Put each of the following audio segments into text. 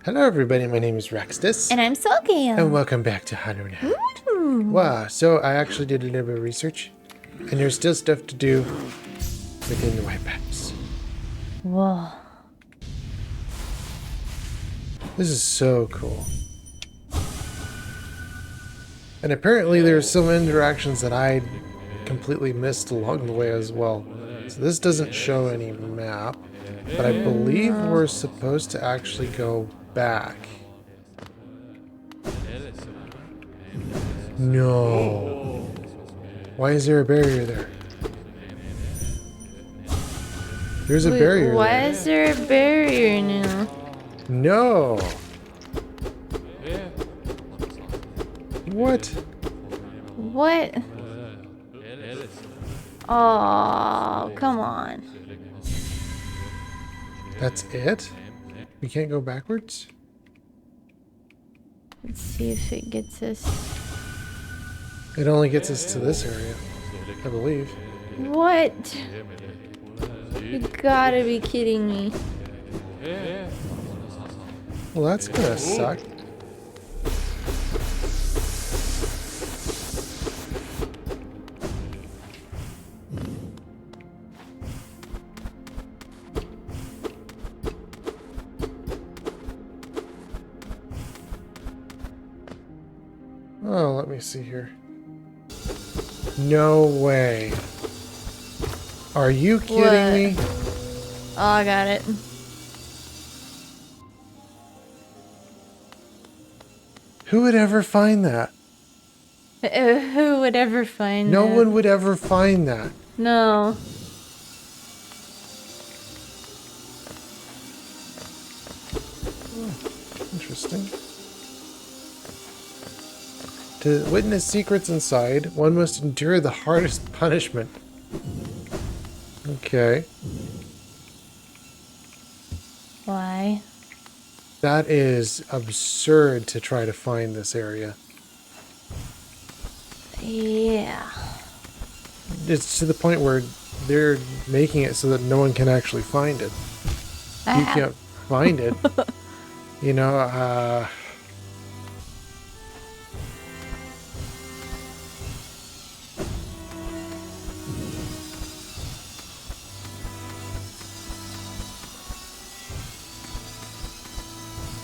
Hello everybody, my name is Rextus. And I'm Soulgale. And welcome back to Agony. Ooh. Wow, so I actually did a little bit of research. And there's still stuff to do within the white maps. Whoa. This is so cool. And apparently there's some interactions that I completely missed along the way as well. So this doesn't show any map, but I believe we're supposed to actually go back. No. Why is there a barrier there? There's a barrier Why there. is there a barrier now? No. What? What? Oh, come on. That's it? We can't go backwards? Let's see if it gets us. It only gets us to this area, I believe. What? You gotta be kidding me. Well, that's gonna suck. Oh, let me see here. No way. Are you kidding me? Oh, I got it. Who would ever find that? Who would ever find No that? one would ever find that. No. Interesting. To witness secrets inside, one must endure the hardest punishment. Okay. Why? That is absurd to try to find this area. Yeah. It's to the point where they're making it so that no one can actually find it. You can't find it. You know,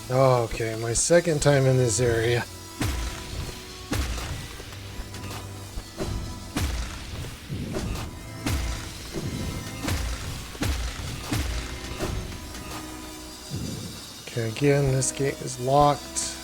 Oh, okay, my second time in this area. Okay, again, this gate is locked.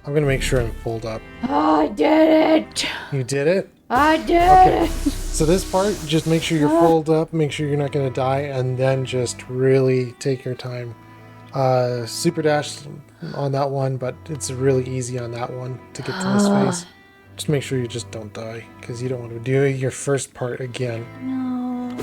I'm gonna make sure I'm pulled up. I did it! You did it? I did Okay. it! So this part, just make sure you're folded up, make sure you're not going to die, and then just really take your time. Super dash on that one, but it's really easy on that one to get to this phase. Just make sure you just don't die, because you don't want to do your first part again. No.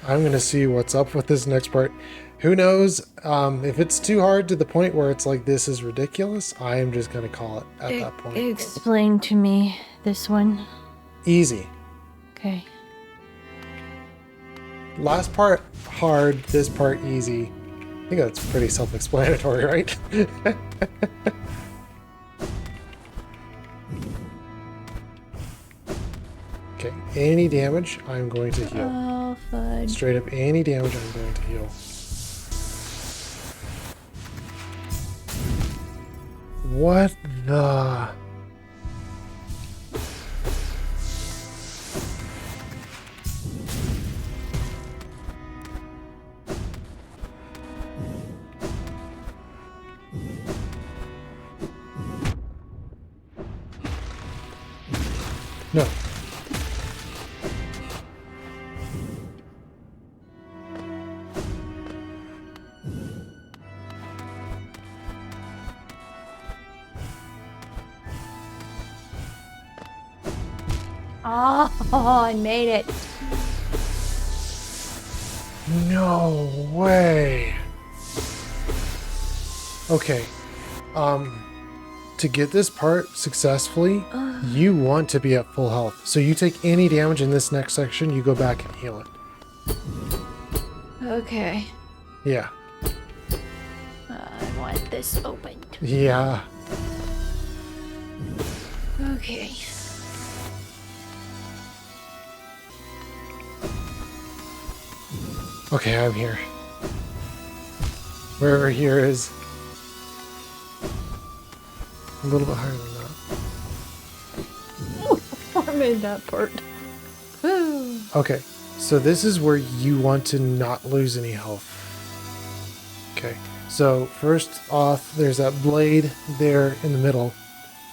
I'm going to see what's up with this next part. Who knows? If it's too hard to the point where it's like, this is ridiculous, I am just going to call it at that point. Explain to me this one. Easy. Okay. Last part hard, this part easy. I think that's pretty self-explanatory, right? Okay, any damage, I'm going to heal. Oh, fudge. Straight up, any damage, I'm going to heal. What the... No. Oh, I made it. No way. Okay. to get this part successfully, you want to be at full health. So you take any damage in this next section, you go back and heal it. Okay. Yeah. I want this opened. Yeah. Okay. Okay, I'm here. Wherever here is. A little bit higher than that. I made that part. Woo. Okay, so this is where you want to not lose any health. Okay, so first off, there's that blade there in the middle.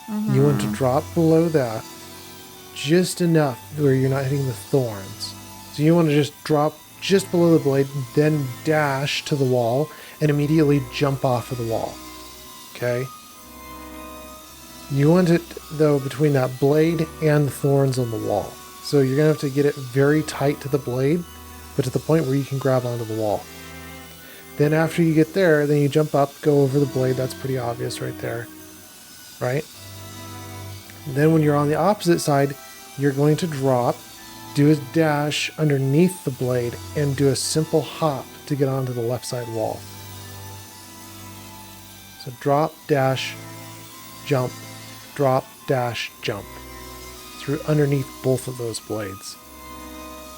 You want to drop below that just enough where you're not hitting the thorns. So you want to just drop just below the blade, then dash to the wall and immediately jump off of the wall. Okay? You want it, though, between that blade and the thorns on the wall. So you're going to have to get it very tight to the blade, but to the point where you can grab onto the wall. Then after you get there, then you jump up, go over the blade. That's pretty obvious right there. Right? Then when you're on the opposite side, you're going to drop, do a dash underneath the blade, and do a simple hop to get onto the left side wall. So drop, dash, jump, drop, dash, jump. Through underneath both of those blades.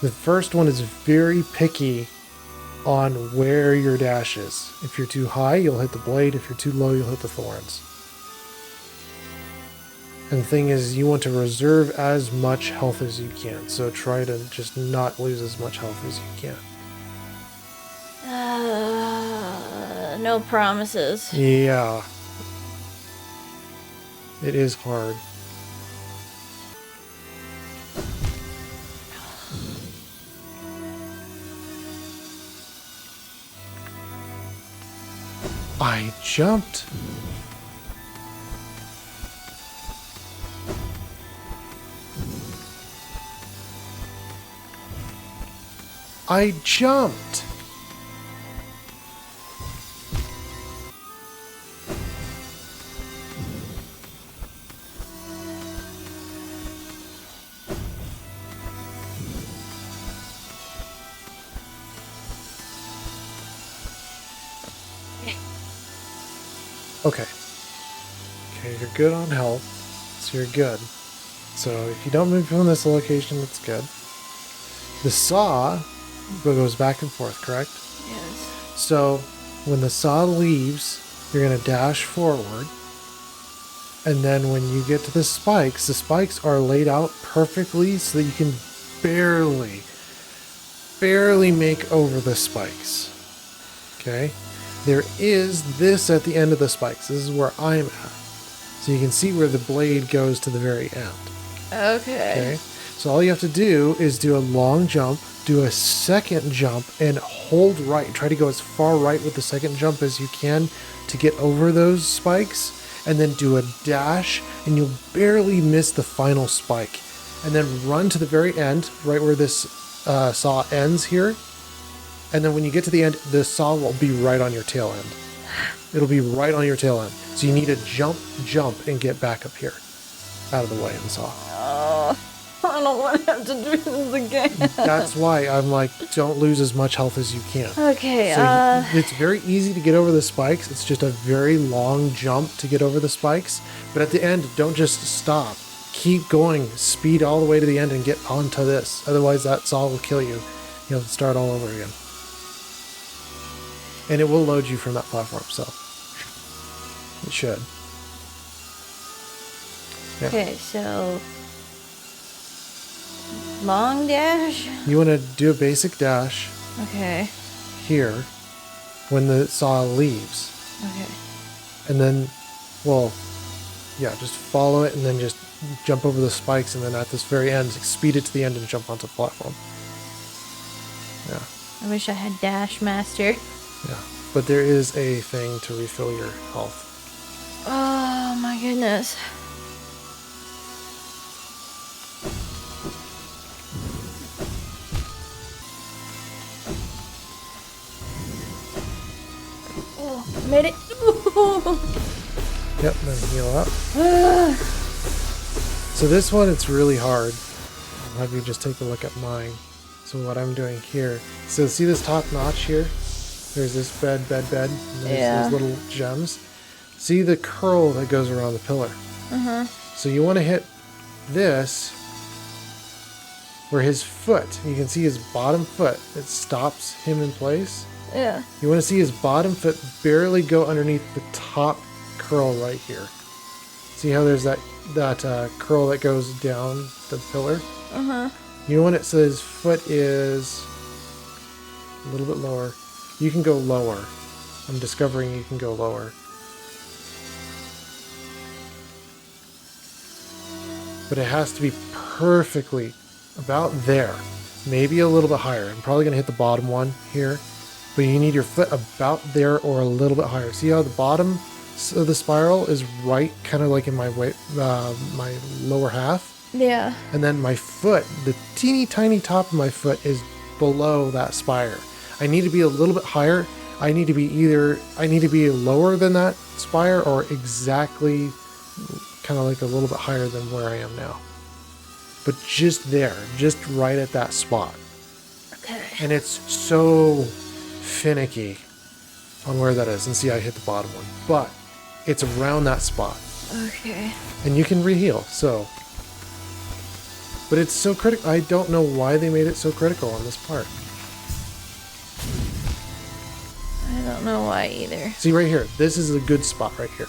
The first one is very picky on where your dash is. If you're too high, you'll hit the blade. If you're too low, you'll hit the thorns. And the thing is, you want to reserve as much health as you can. So try to just not lose as much health as you can. No promises. Yeah. It is hard. I jumped. I jumped. Okay. Okay, you're good on health, so you're good. So if you don't move from this location, that's good. The saw goes back and forth, correct? Yes. So when the saw leaves, you're going to dash forward. And then when you get to the spikes are laid out perfectly so that you can barely make over the spikes. Okay? There is this at the end of the spikes. This is where I'm at. So you can see where the blade goes to the very end. Okay? So all you have to do is do a long jump, do a second jump, and hold right. Try to go as far right with the second jump as you can to get over those spikes. And then do a dash, and you'll barely miss the final spike. And then run to the very end, right where this saw ends here. And then when you get to the end, the saw will be right on your tail end. It'll be right on your tail end. So you need to jump, and get back up here. Out of the way of the saw. Oh, I don't want to have to do this again. That's why I'm like, don't lose as much health as you can. Okay, So it's very easy to get over the spikes. It's just a very long jump to get over the spikes. But at the end, don't just stop. Keep going. Speed all the way to the end and get onto this. Otherwise, that saw will kill you. You'll have to start all over again. And it will load you from that platform, so it should. Yeah. Okay, so long dash. You want to do a basic dash Okay. here when the saw leaves. Okay. And then, well, yeah, just follow it and then just jump over the spikes, and then at this very end, speed it to the end and jump onto the platform. Yeah. I wish I had Dash Master. Yeah. But there is a thing to refill your health. Oh my goodness. Oh, made it. Yep, then heal up. So this one, it's really hard. I'll have you just take a look at mine. So what I'm doing here. So see this top notch here? There's this bed, and there's those little gems. See the curl that goes around the pillar? So you want to hit this where his foot, you can see his bottom foot, it stops him in place. Yeah. You want to see his bottom foot barely go underneath the top curl right here. See how there's that curl that goes down the pillar? You want it so his foot is a little bit lower. You can go lower. I'm discovering you can go lower. But it has to be perfectly about there. Maybe a little bit higher. I'm probably going to hit the bottom one here. But you need your foot about there or a little bit higher. See how the bottom of the spiral is right, kind of like in my my lower half? Yeah. And then my foot, the teeny tiny top of my foot is below that spire. I need to be a little bit higher. I need to be lower than that spire or exactly kind of like a little bit higher than where I am now. But just there, just right at that spot. Okay. And it's so finicky on where that is. And see, I hit the bottom one. But it's around that spot. Okay. And you can reheal, so. But it's so critical. I don't know why they made it so critical on this part. I don't know why either. See right here. This is a good spot right here.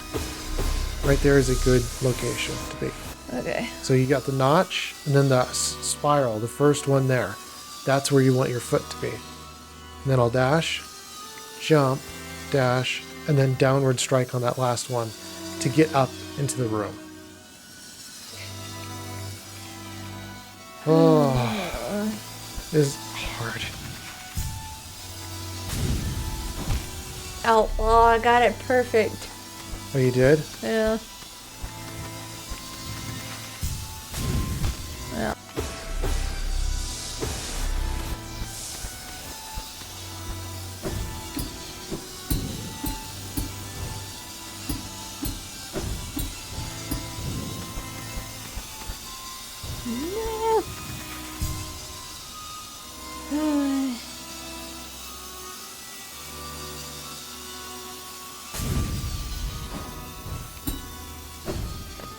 Right there is a good location to be. Okay. So you got the notch and then the spiral, the first one there. That's where you want your foot to be. And then I'll dash, jump, dash, and then downward strike on that last one to get up into the room. Oh, this is hard. Oh, well, I got it perfect. Oh, you did? Yeah. Yeah.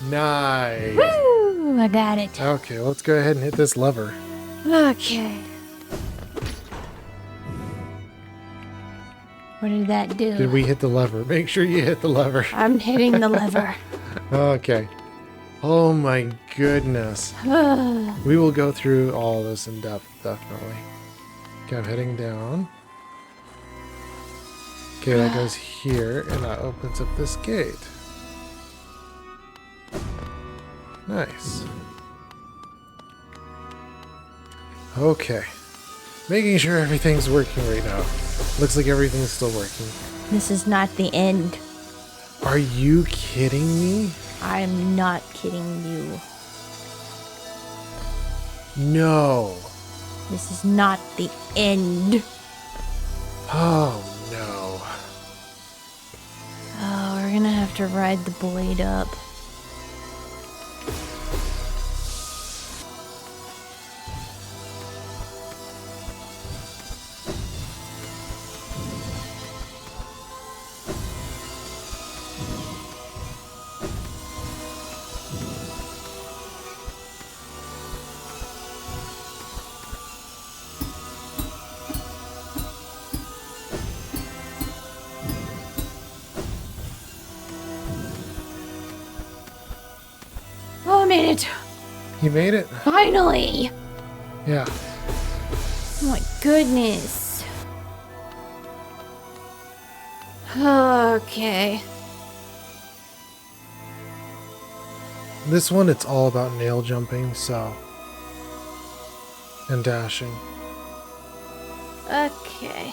Nice. Woo! I got it. Okay, let's go ahead and hit this lever. Okay. What did that do? Did we hit the lever? Make sure you hit the lever. I'm hitting the lever. Okay. Oh my goodness. We will go through all this in depth, definitely. Okay, I'm heading down. Okay, that goes here, and that opens up this gate. Nice. Okay. Making sure everything's working right now. Looks like everything's still working. This is not the end. Are you kidding me? I'm not kidding you. No. This is not the end. Oh, no. Oh, we're gonna have to ride the blade up. Oh, I made it! You made it? Finally! Yeah. Oh my goodness. Okay. This one, it's all about nail jumping, so. And dashing. Okay.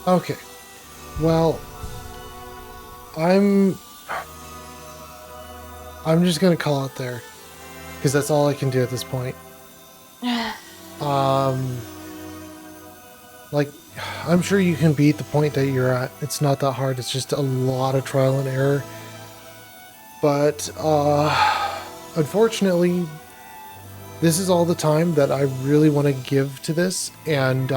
Okay. Well, I'm I'm just gonna call it there because that's all I can do at this point. Um, like, I'm sure you can beat the point that you're at. It's not that hard. It's just a lot of trial and error. But unfortunately, this is all the time that I really want to give to this. And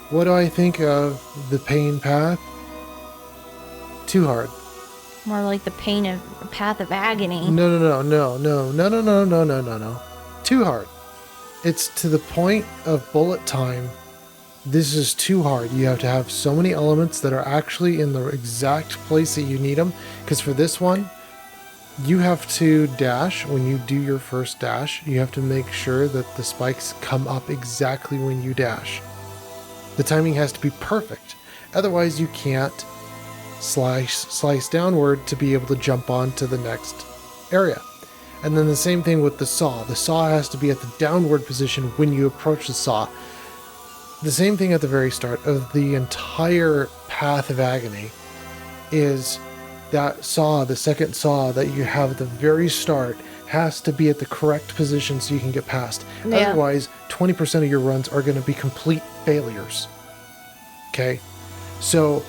what do I think of the pain path? Too hard. More like the path of agony. No. Too hard. It's to the point of bullet time. This is too hard. You have to have so many elements that are actually in the exact place that you need them. Because for this one, you have to dash. When you do your first dash, you have to make sure that the spikes come up exactly when you dash. The timing has to be perfect. Otherwise, you can't slice downward to be able to jump on to the next area. And then the same thing with the saw. The saw has to be at the downward position when you approach the saw. The same thing at the very start of the entire path of agony is that saw, the second saw that you have at the very start, has to be at the correct position so you can get past. Yeah. Otherwise, 20% of your runs are going to be complete failures. Okay? So,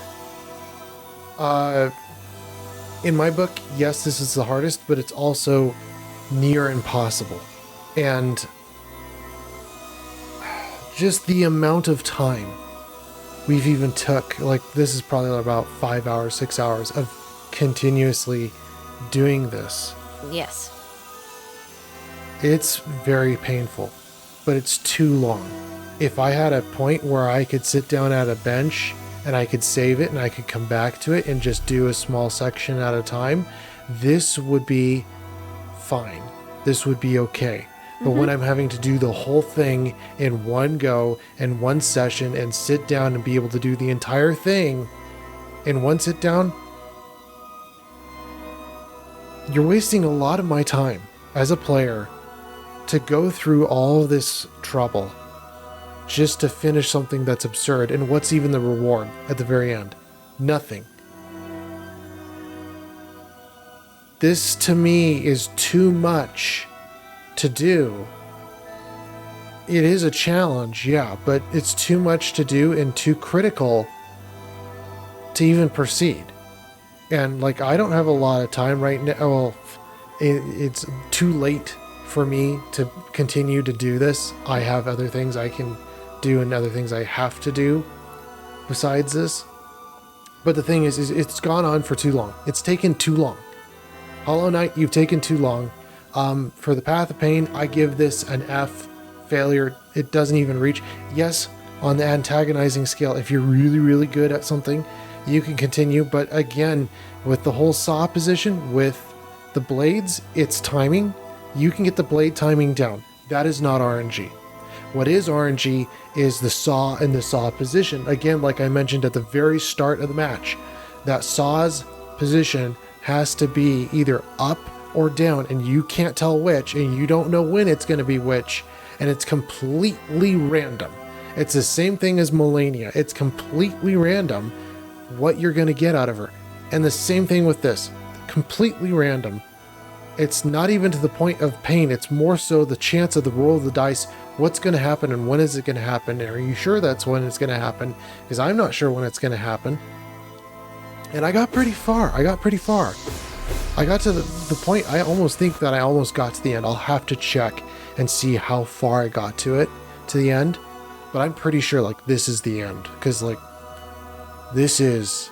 in my book, yes, this is the hardest, but it's also near impossible. And just the amount of time we've even took, like, this is probably about 5 hours, 6 hours of continuously doing this. Yes. It's very painful, but it's too long. If I had a point where I could sit down at a bench and I could save it and I could come back to it and just do a small section at a time, this would be fine. This would be okay. But when I'm having to do the whole thing in one go and one session and sit down and be able to do the entire thing in one sit down, you're wasting a lot of my time as a player to go through all of this trouble just to finish something that's absurd. And what's even the reward at the very end? Nothing. This to me is too much to do. It is a challenge, yeah, but it's too much to do and too critical to even proceed. And like, I don't have a lot of time right now. Well, it's too late for me to continue to do this. I have other things I can do and other things I have to do besides this. But the thing is it's gone on for too long. It's taken too long. Hollow Knight, you've taken too long. For the Path of Pain, I give this an F. Failure. It doesn't even reach. Yes, on the antagonizing scale, if you're really, really good at something, you can continue. But again, with the whole saw position, with the blades, it's timing. You can get the blade timing down. That is not RNG. What is RNG is the saw and the saw position. Again, like I mentioned at the very start of the match, that saw's position has to be either up or down, and you can't tell which, and you don't know when it's going to be which, and it's completely random. It's the same thing as Melania. It's completely random what you're going to get out of her. And the same thing with this. Completely random. It's not even to the point of pain. It's more so the chance of the roll of the dice. What's going to happen and when is it going to happen? And are you sure that's when it's going to happen? Because I'm not sure when it's going to happen. And I got pretty far. I got to the point, I almost think that I almost got to the end. I'll have to check and see how far I got to the end. But I'm pretty sure, like, this is the end. Because, like, this is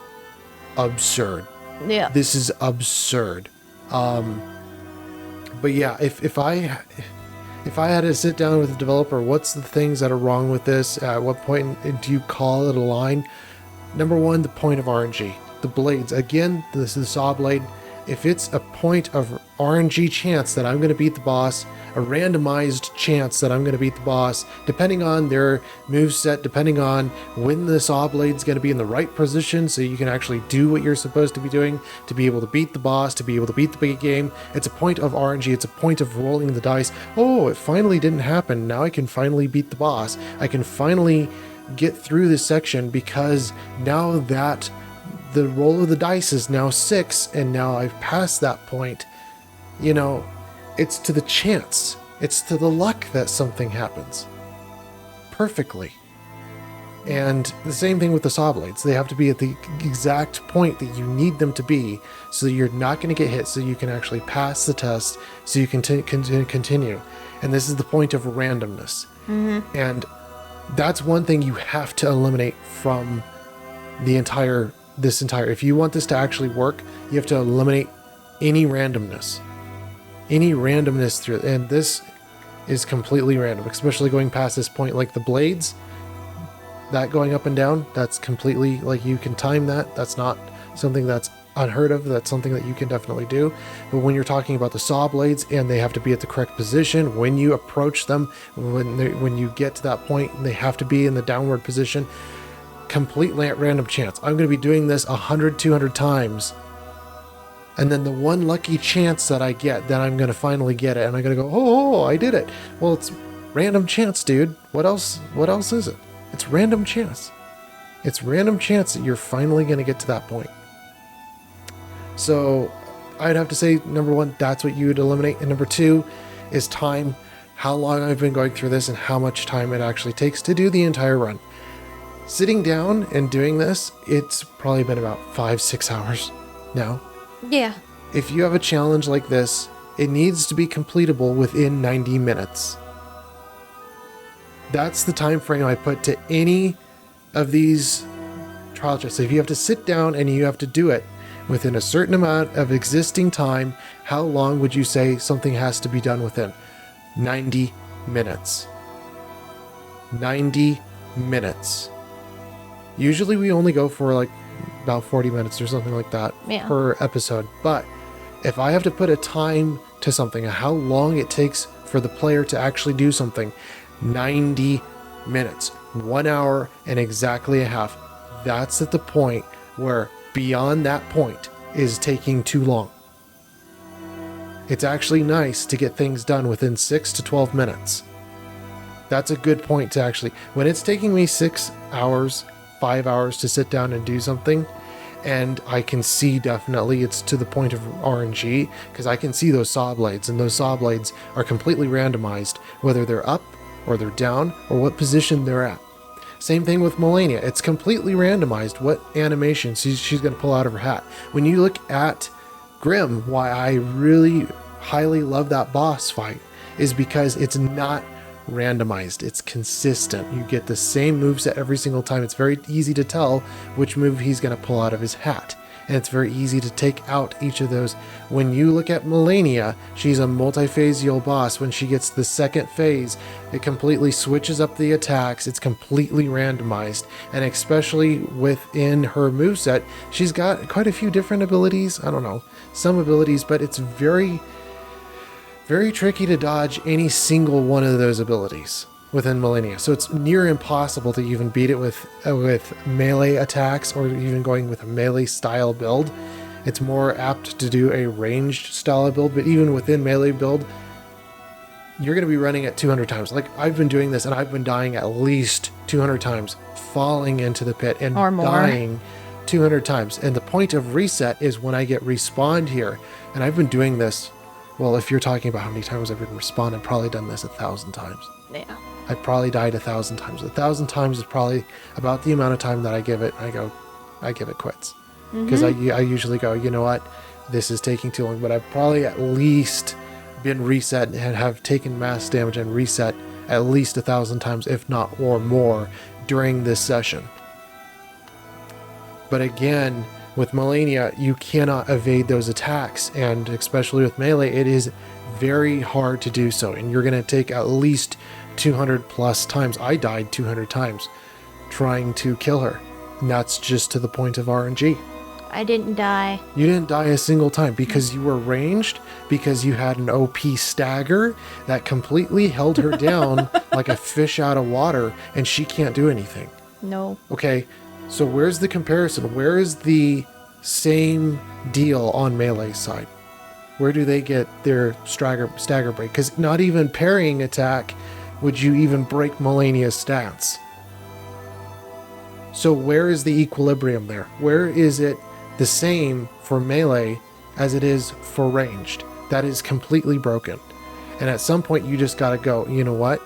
absurd. Yeah. This is absurd. But yeah, if I had to sit down with the developer, what's the things that are wrong with this? At what point do you call it a line? Number one, the point of RNG. The blades. Again, this is the saw blade. if it's a point of RNG chance that I'm going to beat the boss, a randomized chance that I'm going to beat the boss, depending on their moveset, depending on when the saw blade's going to be in the right position so you can actually do what you're supposed to be doing to be able to beat the boss, to be able to beat the big game. It's a point of RNG. It's a point of rolling the dice. Oh, it finally didn't happen. Now I can finally beat the boss. I can finally get through this section because now that the roll of the dice is now 6 and now I've passed that point, you know, it's to the chance, it's to the luck that something happens perfectly. And the same thing with the saw blades. They have to be at the exact point that you need them to be so that you're not going to get hit, so you can actually pass the test, so you can continue. And this is the point of randomness. And that's one thing you have to eliminate from this entire, if you want this to actually work, you have to eliminate any randomness through it. And this is completely random, especially going past this point, like the blades, that going up and down, that's completely, like, you can time that. That's not something that's unheard of. That's something that you can definitely do. But when you're talking about the saw blades and they have to be at the correct position when you approach them, when you get to that point, they have to be in the downward position, completely at random chance. I'm going to be doing this 100, 200 times. And then the one lucky chance that I get, that I'm going to finally get it. And I'm going to go, oh, I did it. Well, it's random chance, dude. What else is it? It's random chance. It's random chance that you're finally going to get to that point. So I'd have to say, number one, that's what you would eliminate. And number two is time, how long I've been going through this and how much time it actually takes to do the entire run. Sitting down and doing this, it's probably been about 5-6 hours now. Yeah. If you have a challenge like this, it needs to be completable within 90 minutes. That's the time frame I put to any of these trial tests. If you have to sit down and you have to do it within a certain amount of existing time, how long would you say something has to be done within? 90 minutes. 90 minutes. Usually we only go for like about 40 minutes or something like that per episode. But if I have to put a time to something, how long it takes for the player to actually do something, 90 minutes, 1 hour and exactly a half. That's at the point where beyond that point is taking too long. It's actually nice to get things done within 6 to 12 minutes. That's a good point to actually, when it's taking me 6 hours, 5 hours to sit down and do something, and I can see definitely it's to the point of RNG, because I can see those saw blades, and those saw blades are completely randomized, whether they're up or they're down or what position they're at. Same thing with Melania. It's completely randomized what animation she's going to pull out of her hat. When you look at Grimm, why I really highly love that boss fight is because it's not randomized. It's consistent. You get the same moveset every single time. It's very easy to tell which move he's going to pull out of his hat. And it's very easy to take out each of those. When you look at Melania, she's a multi-phasial boss. When she gets the second phase, it completely switches up the attacks. It's completely randomized. And especially within her moveset, she's got quite a few different abilities. I don't know, some abilities, but it's very, very tricky to dodge any single one of those abilities within Melania. So it's near impossible to even beat it with melee attacks or even going with a melee style build. It's more apt to do a ranged style build, but even within melee build, you're going to be running at 200 times. Like, I've been doing this and I've been dying at least 200 times, falling into the pit and dying 200 times. And the point of reset is when I get respawned here. And I've been doing this, well, if you're talking about how many times I've been respawned, I've probably done this 1,000 times. Yeah. I've probably died 1,000 times. 1,000 times is probably about the amount of time that I give it. I give it quits. Because I usually go, you know what, this is taking too long. But I've probably at least been reset and have taken mass damage and reset at least 1,000 times, if not or more, during this session. But again, with Melania, you cannot evade those attacks. And especially with melee, it is very hard to do so. And you're going to take at least 200 plus times. I died 200 times trying to kill her. And that's just to the point of RNG. I didn't die. You didn't die a single time because you were ranged, because you had an OP stagger that completely held her down like a fish out of water, and she can't do anything. No. Okay, so where's the comparison? Where is the same deal on melee side? Where do they get their stagger break? Because not even parrying attack would you even break Melania's stats. So where is the equilibrium there? Where is it the same for melee as it is for ranged? That is completely broken. And at some point you just gotta go, you know what?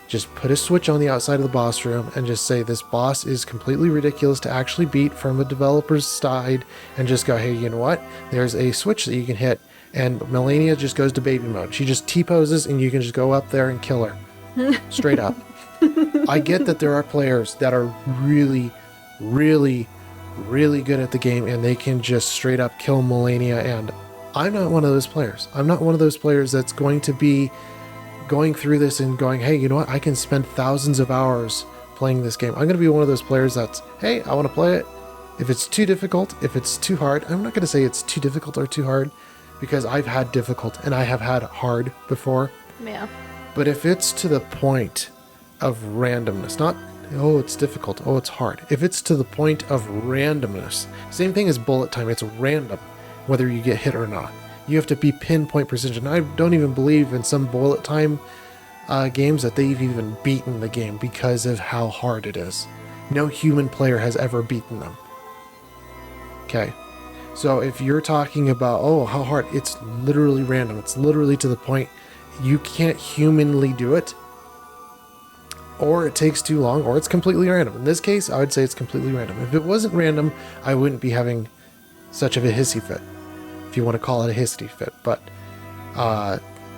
Just put a switch on the outside of the boss room and just say this boss is completely ridiculous to actually beat from a developer's side, and just go, hey, you know what? There's a switch that you can hit, and Melania just goes to baby mode. She just T-poses and you can just go up there and kill her. Straight up. I get that there are players that are really, really, really good at the game and they can just straight up kill Melania, and I'm not one of those players. I'm not one of those players that's going to be going through this and going, hey, you know what? I can spend thousands of hours playing this game. I'm going to be one of those players that's, hey, I want to play it. If it's too difficult, if it's too hard, I'm not going to say it's too difficult or too hard, because I've had difficult and I have had hard before. Yeah. But if it's to the point of randomness, not, oh, it's difficult, oh, it's hard. If it's to the point of randomness, same thing as bullet time, it's random whether you get hit or not. You have to be pinpoint precision. I don't even believe in some bullet time games that they've even beaten the game because of how hard it is. No human player has ever beaten them. Okay. So if you're talking about, oh, how hard, it's literally random. It's literally to the point you can't humanly do it, or it takes too long, or it's completely random. In this case, I would say it's completely random. If it wasn't random, I wouldn't be having such of a hissy fit, if you want to call it a hissy fit. But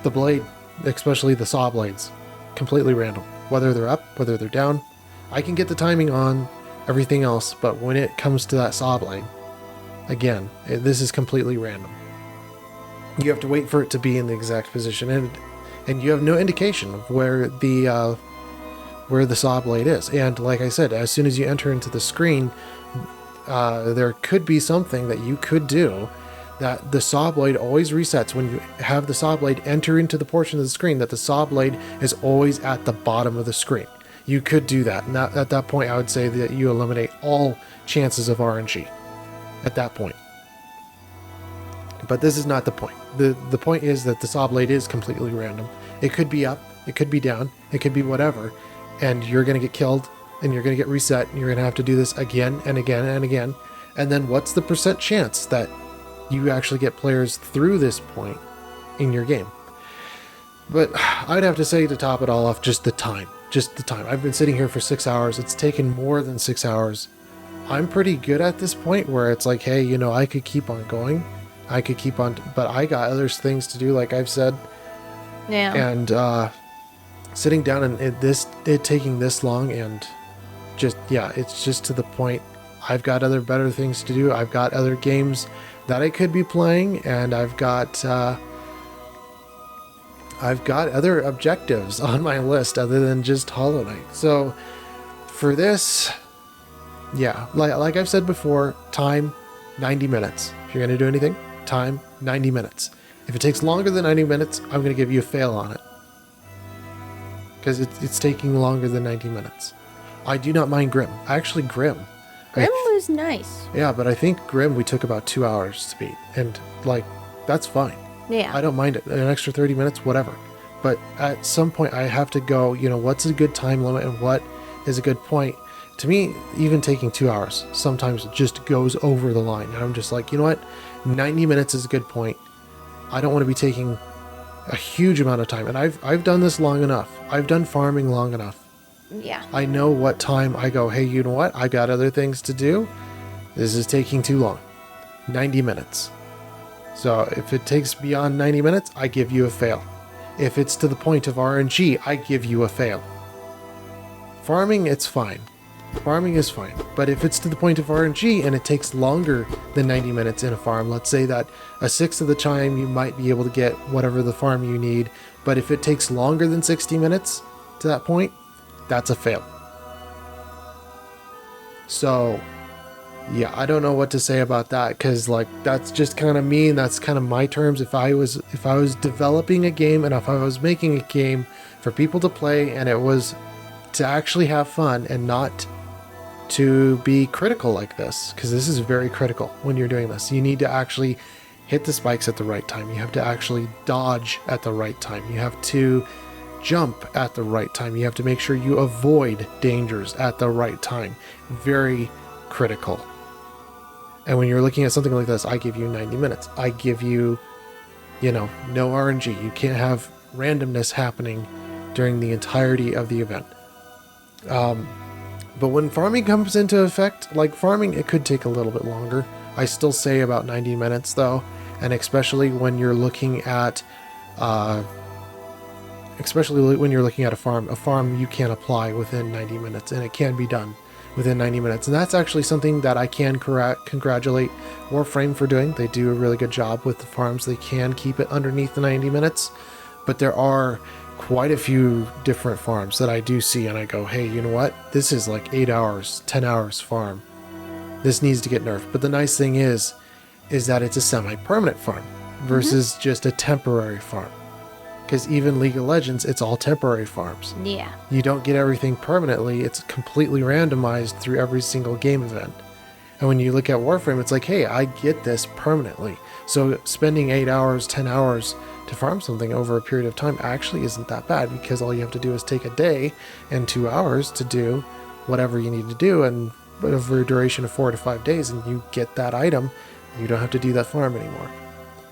the blade, especially the saw blades, completely random. Whether they're up, whether they're down. I can get the timing on everything else, but when it comes to that saw blade, again, this is completely random. You have to wait for it to be in the exact position, and you have no indication of where the saw blade is. And like I said, as soon as you enter into the screen, there could be something that you could do that the saw blade always resets when you have the saw blade enter into the portion of the screen, that the saw blade is always at the bottom of the screen. You could do that, and at that point I would say that you eliminate all chances of RNG at that point. But this is not the point. The point is that the saw blade is completely random. It could be up, it could be down, it could be whatever, and you're going to get killed, and you're going to get reset, and you're going to have to do this again and again and again. And then what's the percent chance that you actually get players through this point in your game? But I'd have to say, to top it all off, just the time. Just the time. I've been sitting here for 6 hours. It's taken more than 6 hours. I'm pretty good at this point where it's like, hey, you know, I could keep on going. I could keep on, but I got other things to do, like I've said. Yeah. And sitting down and it taking this long, and just, yeah, it's just to the point. I've got better things to do. I've got other games that I could be playing, and I've got other objectives on my list other than just Hollow Knight. So for this, yeah, like I've said before, time 90 minutes. If you're going to do anything, time 90 minutes. If it takes longer than 90 minutes, I'm going to give you a fail on it, because it's taking longer than 90 minutes. I do not mind Grim. Actually, Grim was nice. Yeah, but I think Grim we took about 2 hours to beat, and like, that's fine. Yeah. I don't mind it. An extra 30 minutes, whatever. But at some point I have to go, you know, what's a good time limit and what is a good point? To me, even taking 2 hours sometimes just goes over the line. And I'm just like, you know what? 90 minutes is a good point. I don't want to be taking a huge amount of time. And I've done this long enough. I've done farming long enough. Yeah. I know what time I go, hey, you know what? I got other things to do. This is taking too long. 90 minutes. So if it takes beyond 90 minutes, I give you a fail. If it's to the point of RNG, I give you a fail. Farming, it's fine. Farming is fine. But if it's to the point of RNG and it takes longer than 90 minutes in a farm, let's say that a sixth of the time you might be able to get whatever the farm you need, but if it takes longer than 60 minutes to that point, that's a fail. So Yeah, I don't know what to say about that, because like that's just kind of me, and that's kind of my terms. If I was developing a game, and if I was making a game for people to play, and it was to actually have fun and not to be critical like this, because this is very critical when you're doing this. You need to actually hit the spikes at the right time. You have to actually dodge at the right time. You have to jump at the right time. You have to make sure you avoid dangers at the right time. Very critical. And when you're looking at something like this, I give you 90 minutes. I give you, no RNG. You can't have randomness happening during the entirety of the event. But when farming comes into effect, like farming, it could take a little bit longer. I still say about 90 minutes though. And especially when you're looking at, a farm you can apply within 90 minutes, and it can be done within 90 minutes. And that's actually something that I can congratulate Warframe for doing. They do a really good job with the farms. They can keep it underneath the 90 minutes, but there are quite a few different farms that I do see and I go, hey, you know what? This is like 8 hours, 10 hours farm. This needs to get nerfed. But the nice thing is that it's a semi-permanent farm versus just a temporary farm. Because even League of Legends, it's all temporary farms. Yeah. You don't get everything permanently. It's completely randomized through every single game event. And when you look at Warframe, it's like, hey, I get this permanently. So spending 8 hours, 10 hours to farm something over a period of time actually isn't that bad, because all you have to do is take a day and 2 hours to do whatever you need to do, and over a duration of 4 to 5 days, and you get that item. You don't have to do that farm anymore.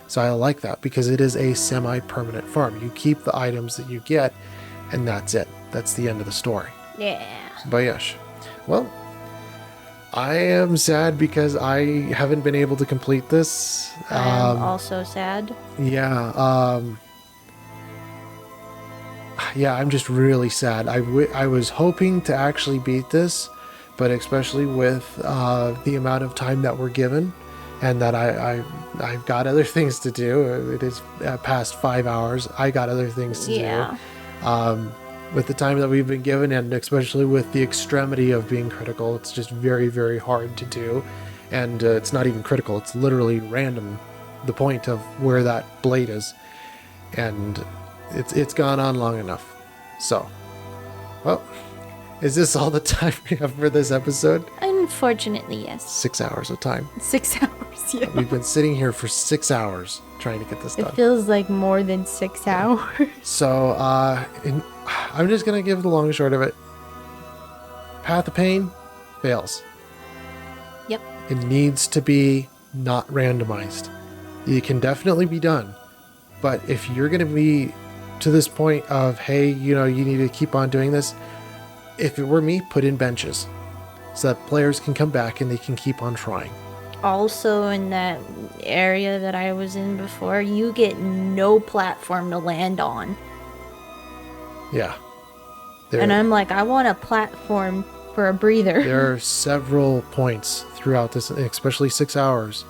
So I like that, because it is a semi-permanent farm. You keep the items that you get, and that's it. That's the end of the story. Yeah. But yes. Well, I am sad because I haven't been able to complete this. I'm also sad. Yeah. Yeah, I'm just really sad. I was hoping to actually beat this, but especially with the amount of time that we're given, and that I've got other things to do. It is past 5 hours. I got other things to do. With the time that we've been given, and especially with the extremity of being critical, it's just very, very hard to do. And it's not even critical. It's literally random, the point of where that blade is. And it's gone on long enough. So, well, is this all the time we have for this episode? Unfortunately, yes. 6 hours of time. 6 hours, yeah. We've been sitting here for 6 hours trying to get this done. It feels like more than 6 hours. So, I'm just going to give the long and short of it. Path of Pain fails. Yep. It needs to be not randomized. It can definitely be done. But if you're going to be to this point of, hey, you need to keep on doing this, if it were me, put in benches so that players can come back and they can keep on trying. Also, in that area that I was in before, you get no platform to land on. Yeah. And I'm like, I want a platform for a breather. There are several points throughout this, especially 6 hours.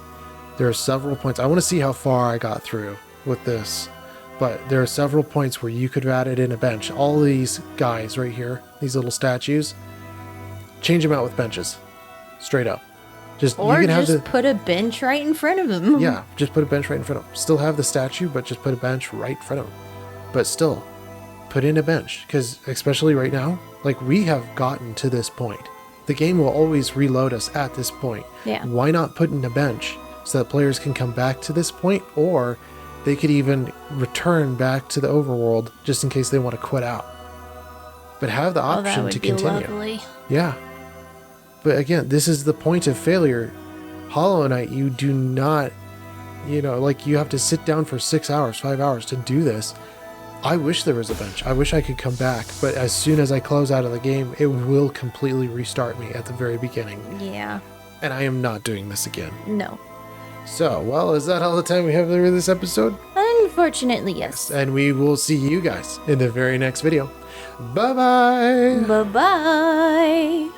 There are several points. I want to see how far I got through with this. But there are several points where you could have added in a bench. All these guys right here, these little statues, change them out with benches. Straight up. Or just put a bench right in front of him. Yeah, just put a bench right in front of him. Still have the statue, but just put a bench right in front of him. But still, put in a bench. Because especially right now, like, we have gotten to this point. The game will always reload us at this point. Yeah. Why not put in a bench so that players can come back to this point, or they could even return back to the overworld just in case they want to quit out. But have the option to continue. Lovely. Yeah. But again, this is the point of failure. Hollow Knight, you do not, you have to sit down for 6 hours, 5 hours to do this. I wish there was a bench. I wish I could come back. But as soon as I close out of the game, it will completely restart me at the very beginning. Yeah. And I am not doing this again. No. So, well, is that all the time we have for this episode? Unfortunately, yes. And we will see you guys in the very next video. Bye-bye. Bye-bye.